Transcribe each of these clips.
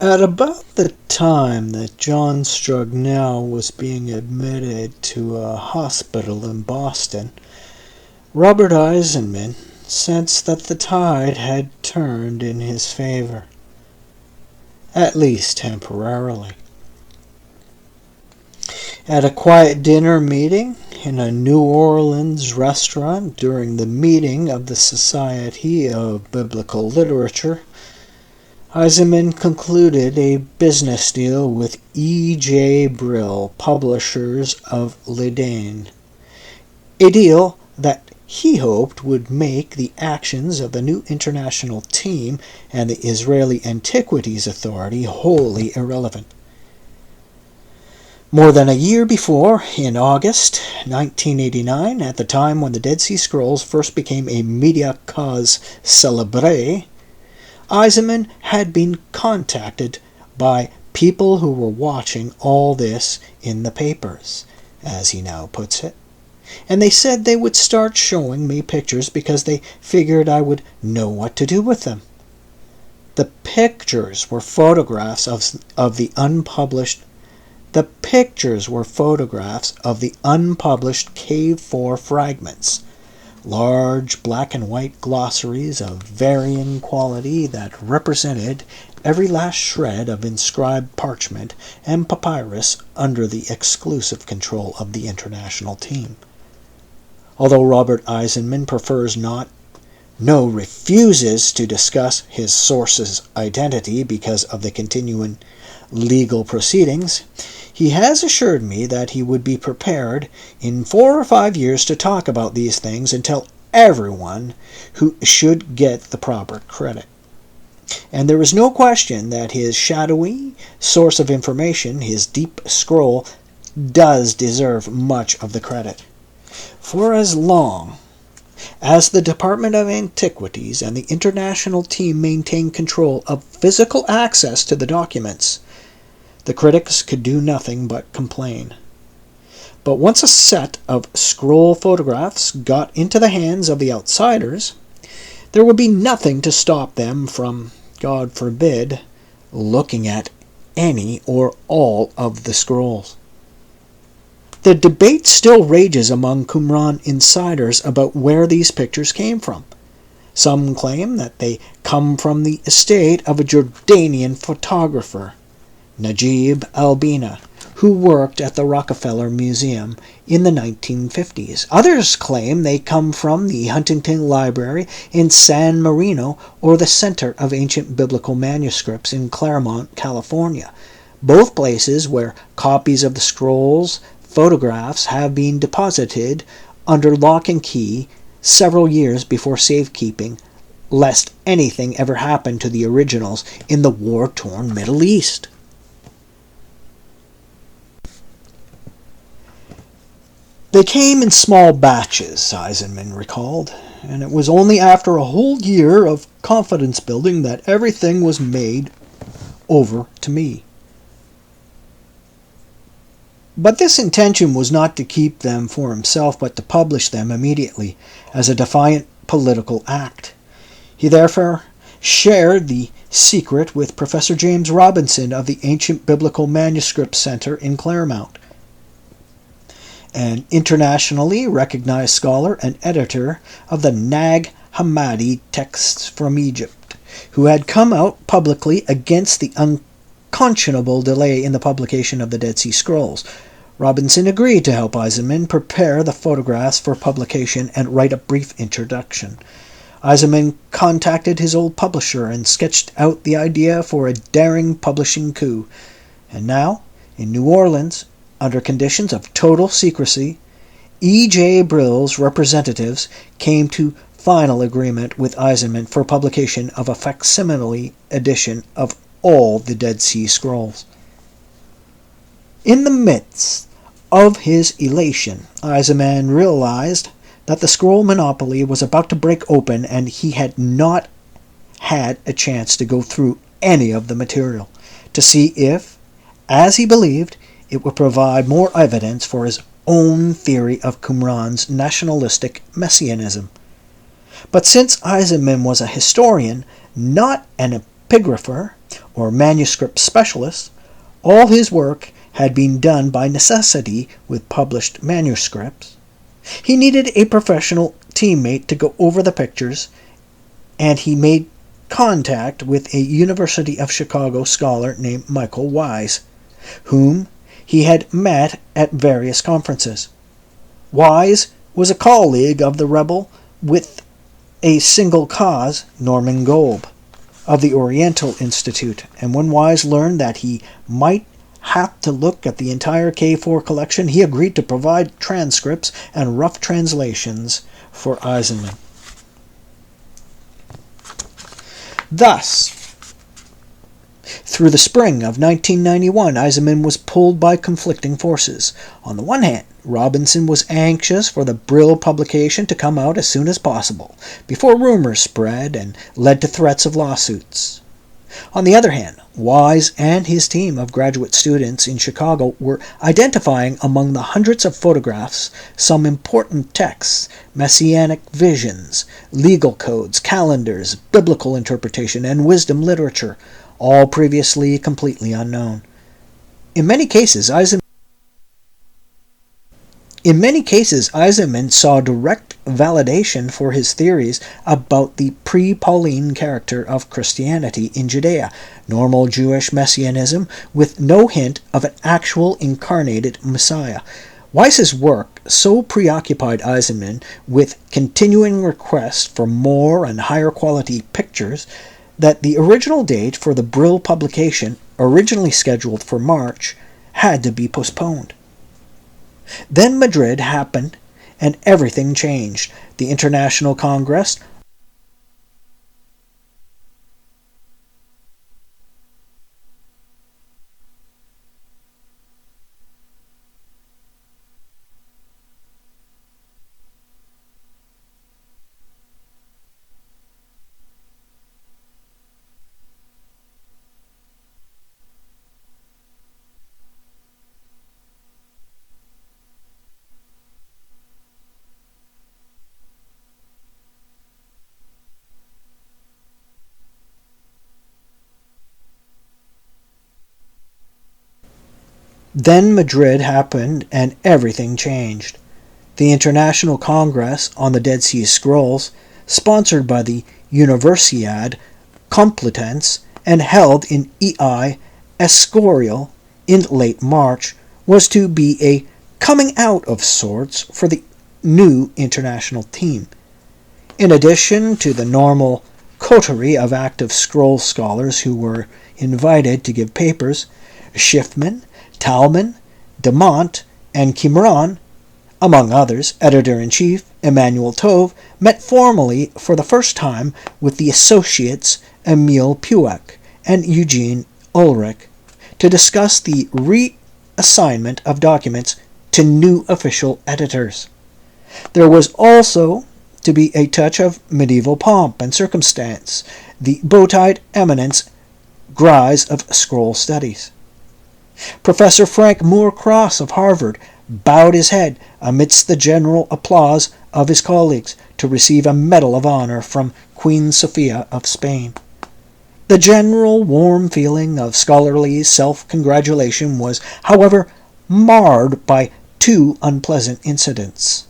At about the time that John Strugnell was being admitted to a hospital in Boston, Robert Eisenman sensed that the tide had turned in his favor, at least temporarily. At a quiet dinner meeting in a New Orleans restaurant during the meeting of the Society of Biblical Literature, Eisenman concluded a business deal with E.J. Brill, publishers of L'Eden, a deal that he hoped would make the actions of the new international team and the Israeli Antiquities Authority wholly irrelevant. More than a year before, in August 1989, at the time when the Dead Sea Scrolls first became a media cause célèbre, Eisenman had been contacted by people who were watching all this in the papers, as he now puts it, and they said they would start showing me pictures because they figured I would know what to do with them. The pictures were photographs of the unpublished Cave 4 fragments, large black and white glossaries of varying quality that represented every last shred of inscribed parchment and papyrus under the exclusive control of the international team. Although Robert Eisenman refuses to discuss his source's identity because of the continuing legal proceedings, he has assured me that he would be prepared in 4 or 5 years to talk about these things and tell everyone who should get the proper credit. And there is no question that his shadowy source of information, his deep scroll, does deserve much of the credit. For as long as the Department of Antiquities and the international team maintain control of physical access to the documents, the critics could do nothing but complain. But once a set of scroll photographs got into the hands of the outsiders, there would be nothing to stop them from, God forbid, looking at any or all of the scrolls. The debate still rages among Qumran insiders about where these pictures came from. Some claim that they come from the estate of a Jordanian photographer, Najib Albina, who worked at the Rockefeller Museum in the 1950s. Others claim they come from the Huntington Library in San Marino or the Center of Ancient Biblical Manuscripts in Claremont, California, both places where copies of the scrolls photographs have been deposited under lock and key several years before safekeeping, lest anything ever happen to the originals in the war-torn Middle East. They came in small batches, Eisenman recalled, and it was only after a whole year of confidence building that everything was made over to me. But this intention was not to keep them for himself, but to publish them immediately as a defiant political act. He therefore shared the secret with Professor James Robinson of the Ancient Biblical Manuscript Center in Claremont, an internationally recognized scholar and editor of the Nag Hammadi texts from Egypt, who had come out publicly against the unconscionable delay in the publication of the Dead Sea Scrolls. Robinson agreed to help Eisenman prepare the photographs for publication and write a brief introduction. Eisenman contacted his old publisher and sketched out the idea for a daring publishing coup. And now, in New Orleans, under conditions of total secrecy, E.J. Brill's representatives came to final agreement with Eisenman for publication of a facsimile edition of all the Dead Sea Scrolls. In the midst of his elation, Eisenman realized that the scroll monopoly was about to break open, and he had not had a chance to go through any of the material to see if, as he believed, it would provide more evidence for his own theory of Qumran's nationalistic messianism. But since Eisenman was a historian, not an epigrapher, or manuscript specialist. All his work had been done by necessity with published manuscripts. He needed a professional teammate to go over the pictures, and he made contact with a University of Chicago scholar named Michael Wise, whom he had met at various conferences. Wise was a colleague of the rebel with a single cause, Norman Golb, of the Oriental Institute, and when Wise learned that he might have to look at the entire K4 collection, he agreed to provide transcripts and rough translations for Eisenman. Thus, through the spring of 1991, Eisenman was pulled by conflicting forces. On the one hand, Robinson was anxious for the Brill publication to come out as soon as possible, before rumors spread and led to threats of lawsuits. On the other hand, Wise and his team of graduate students in Chicago were identifying among the hundreds of photographs some important texts, messianic visions, legal codes, calendars, biblical interpretation, and wisdom literature, all previously completely unknown. In many cases, Eisenman saw direct validation for his theories about the pre-Pauline character of Christianity in Judea, normal Jewish messianism with no hint of an actual incarnated Messiah. Wise's work so preoccupied Eisenman with continuing requests for more and higher quality pictures that the original date for the Brill publication, originally scheduled for March, had to be postponed. Then Madrid happened, and everything changed. The International Congress Then Madrid happened, and everything changed. The International Congress on the Dead Sea Scrolls, sponsored by the Universiade Complutense and held in EI Escorial in late March, was to be a coming out of sorts for the new international team. In addition to the normal coterie of active scroll scholars who were invited to give papers, Schiffman, Talman, Demont, and Qimron, among others, editor-in-chief Emmanuel Tove, met formally for the first time with the associates Emil Puek and Eugene Ulrich to discuss the reassignment of documents to new official editors. There was also to be a touch of medieval pomp and circumstance, the bow-tied eminence Grise of Scroll Studies. Professor Frank Moore-Cross of Harvard bowed his head amidst the general applause of his colleagues to receive a Medal of Honor from Queen Sophia of Spain. The general warm feeling of scholarly self-congratulation was, however, marred by two unpleasant incidents.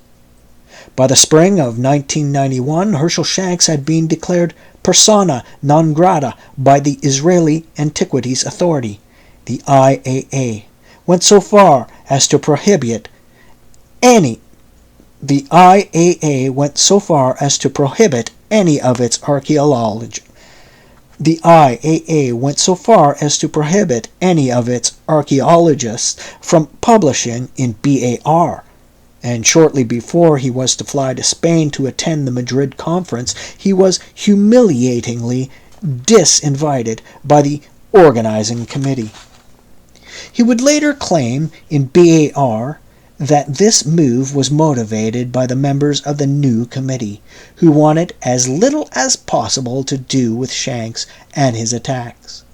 By the spring of 1991, Herschel Shanks had been declared persona non grata by the Israeli Antiquities Authority. The IAA went so far as to prohibit any of its archaeologists from publishing in BAR, and shortly before he was to fly to Spain to attend the Madrid conference, he was humiliatingly disinvited by the organizing committee. He would later claim in BAR that this move was motivated by the members of the new committee, who wanted as little as possible to do with Shanks and his attacks.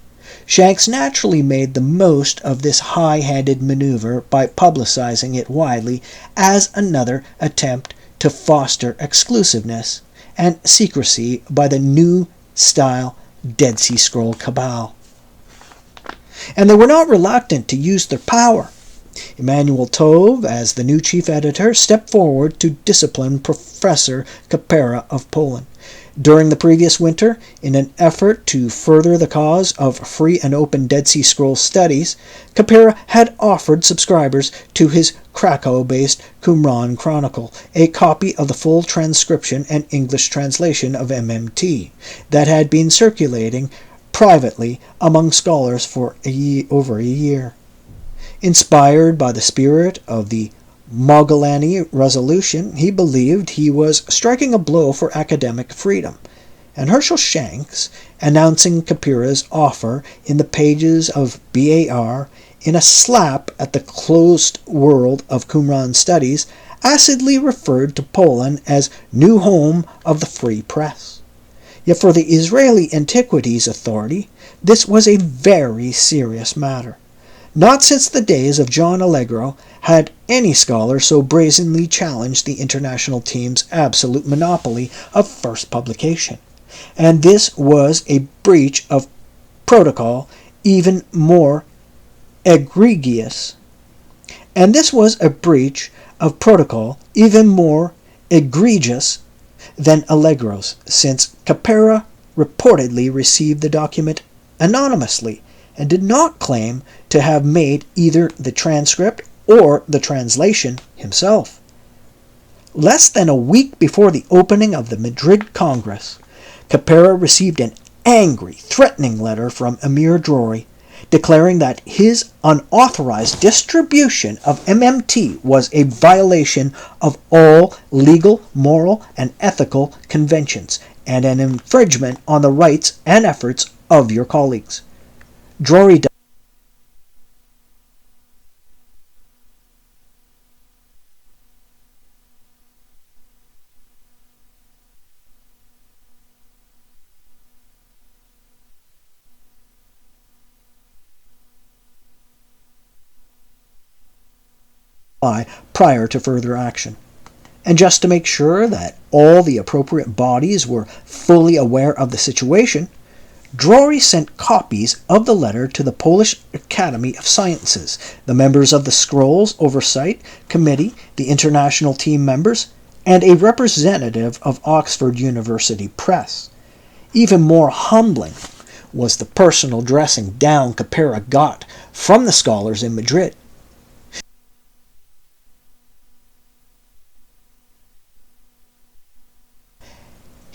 Shanks naturally made the most of this high-handed maneuver by publicizing it widely as another attempt to foster exclusiveness and secrecy by the new-style Dead Sea Scroll cabal. and they were not reluctant to use their power. Emmanuel Tove, as the new chief editor, stepped forward to discipline Professor Kapera of Poland. During the previous winter, in an effort to further the cause of free and open Dead Sea Scrolls studies, Kapera had offered subscribers to his Krakow-based Qumran Chronicle a copy of the full transcription and English translation of MMT that had been circulating privately among scholars for over a year. Inspired by the spirit of the Mogolani Resolution, he believed he was striking a blow for academic freedom, and Herschel Shanks, announcing Kapera's offer in the pages of BAR in a slap at the closed world of Qumran studies, acidly referred to Poland as new home of the free press. Yet for the Israeli Antiquities Authority, this was a very serious matter. Not since the days of John Allegro had any scholar so brazenly challenged the international team's absolute monopoly of first publication. And this was a breach of protocol even more egregious. And this was a breach of protocol even more egregious than Allegro's, since Kapera reportedly received the document anonymously and did not claim to have made either the transcript or the translation himself. Less than a week before the opening of the Madrid Congress, Kapera received an angry, threatening letter from Emir Drori, declaring that his unauthorized distribution of MMT was a violation of all legal, moral, and ethical conventions, and an infringement on the rights and efforts of your colleagues. Drori prior to further action. And just to make sure that all the appropriate bodies were fully aware of the situation, Drori sent copies of the letter to the Polish Academy of Sciences, the members of the Scrolls Oversight Committee, the international team members, and a representative of Oxford University Press. Even more humbling was the personal dressing down Kapera got from the scholars in Madrid.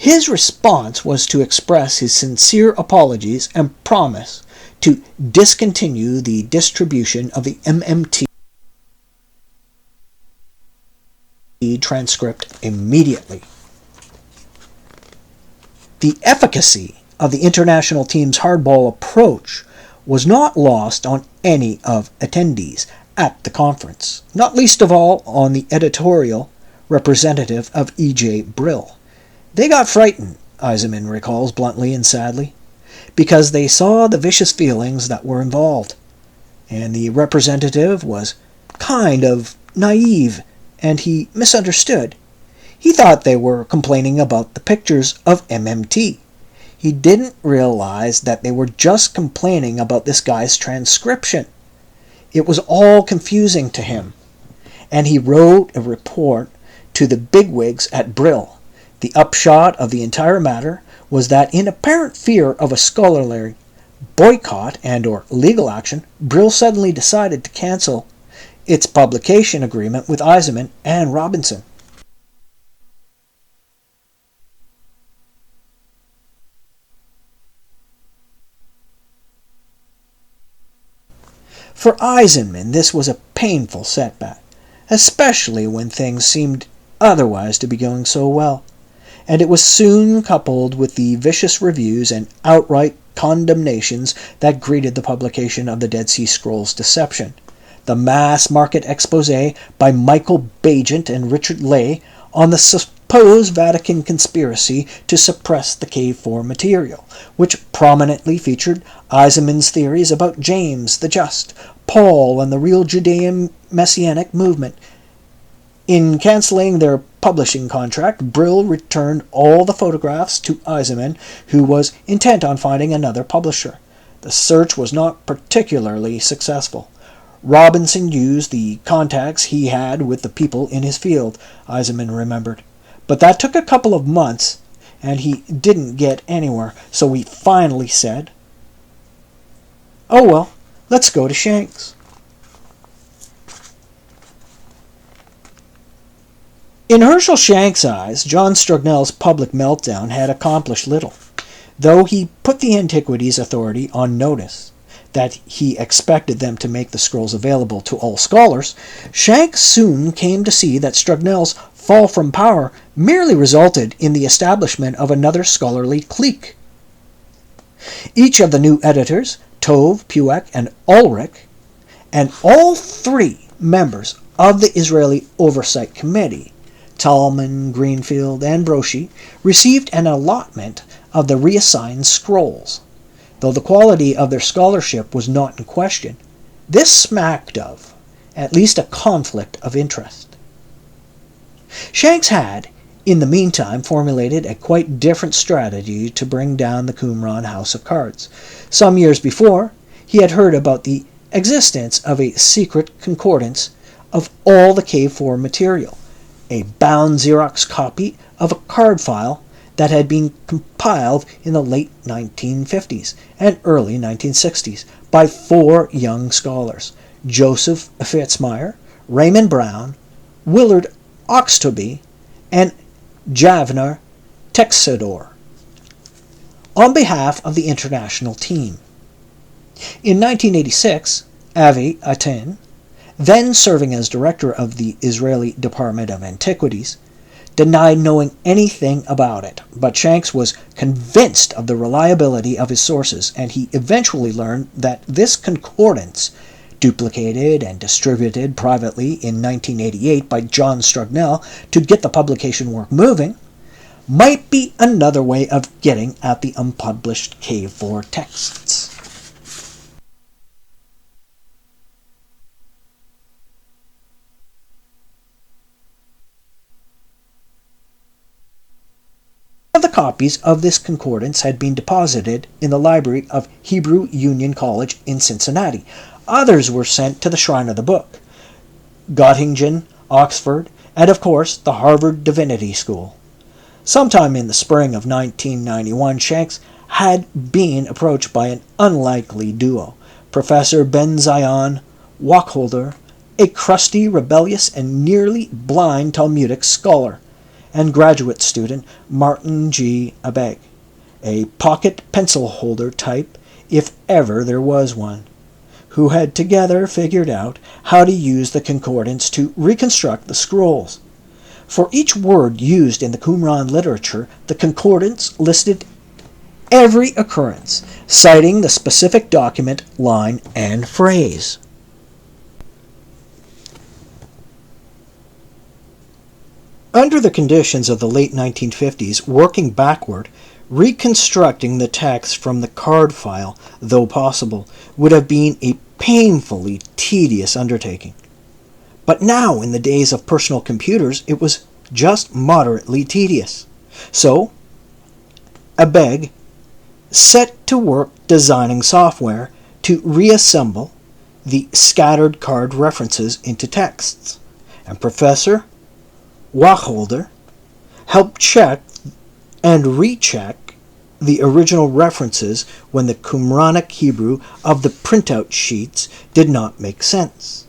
His response was to express his sincere apologies and promise to discontinue the distribution of the MMT transcript immediately. The efficacy of the international team's hardball approach was not lost on any of attendees at the conference, not least of all on the editorial representative of E.J. Brill. They got frightened, Eisenman recalls bluntly and sadly, because they saw the vicious feelings that were involved. And the representative was kind of naive, and he misunderstood. He thought they were complaining about the pictures of MMT. He didn't realize that they were just complaining about this guy's transcription. It was all confusing to him. And he wrote a report to the bigwigs at Brill. The upshot of the entire matter was that in apparent fear of a scholarly boycott and or legal action, Brill suddenly decided to cancel its publication agreement with Eisenman and Robinson. For Eisenman, this was a painful setback, especially when things seemed otherwise to be going so well. And it was soon coupled with the vicious reviews and outright condemnations that greeted the publication of the Dead Sea Scrolls Deception. The mass market expose by Michael Bagent and Richard Ley on the supposed Vatican conspiracy to suppress the Cave 4 material, which prominently featured Eisenman's theories about James the Just, Paul, and the real Judean Messianic movement. In cancelling their publishing contract, Brill returned all the photographs to Eisenman, who was intent on finding another publisher. The search was not particularly successful. Robinson used the contacts he had with the people in his field, Eisenman remembered. But that took a couple of months, and he didn't get anywhere, so he finally said, "Oh well, let's go to Shanks." In Herschel Shanks' eyes, John Strugnell's public meltdown had accomplished little. Though he put the Antiquities Authority on notice that he expected them to make the scrolls available to all scholars, Shanks soon came to see that Strugnell's fall from power merely resulted in the establishment of another scholarly clique. Each of the new editors, Tove, Puek, and Ulrich, and all three members of the Israeli Oversight Committee, Talman, Greenfield, and Broshi, received an allotment of the reassigned scrolls. Though the quality of their scholarship was not in question, this smacked of at least a conflict of interest. Shanks had, in the meantime, formulated a quite different strategy to bring down the Qumran House of Cards. Some years before, he had heard about the existence of a secret concordance of all the K4 material, a bound Xerox copy of a card file that had been compiled in the late 1950s and early 1960s by four young scholars, Joseph Fitzmyer, Raymond Brown, Willard Oxtoby, and Javner Texador, on behalf of the international team. In 1986, Avi Aten, then serving as director of the Israeli Department of Antiquities, denied knowing anything about it, but Shanks was convinced of the reliability of his sources, and he eventually learned that this concordance, duplicated and distributed privately in 1988 by John Strugnell to get the publication work moving, might be another way of getting at the unpublished K4 texts. The copies of this concordance had been deposited in the library of Hebrew Union College in Cincinnati. Others were sent to the Shrine of the Book, Göttingen, Oxford, and of course the Harvard Divinity School. Sometime in the spring of 1991, Shanks had been approached by an unlikely duo, Professor Ben Zion Wacholder, a crusty, rebellious, and nearly blind Talmudic scholar, and graduate student Martin G. Abegg, a pocket pencil holder type, if ever there was one, who had together figured out how to use the concordance to reconstruct the scrolls. For each word used in the Qumran literature, the concordance listed every occurrence, citing the specific document, line, and phrase. Under the conditions of the late 1950s, working backward, reconstructing the text from the card file, though possible, would have been a painfully tedious undertaking. But now, in the days of personal computers, it was just moderately tedious. So, Abegg set to work designing software to reassemble the scattered card references into texts, and Professor Wacholder helped check and recheck the original references when the Qumranic Hebrew of the printout sheets did not make sense.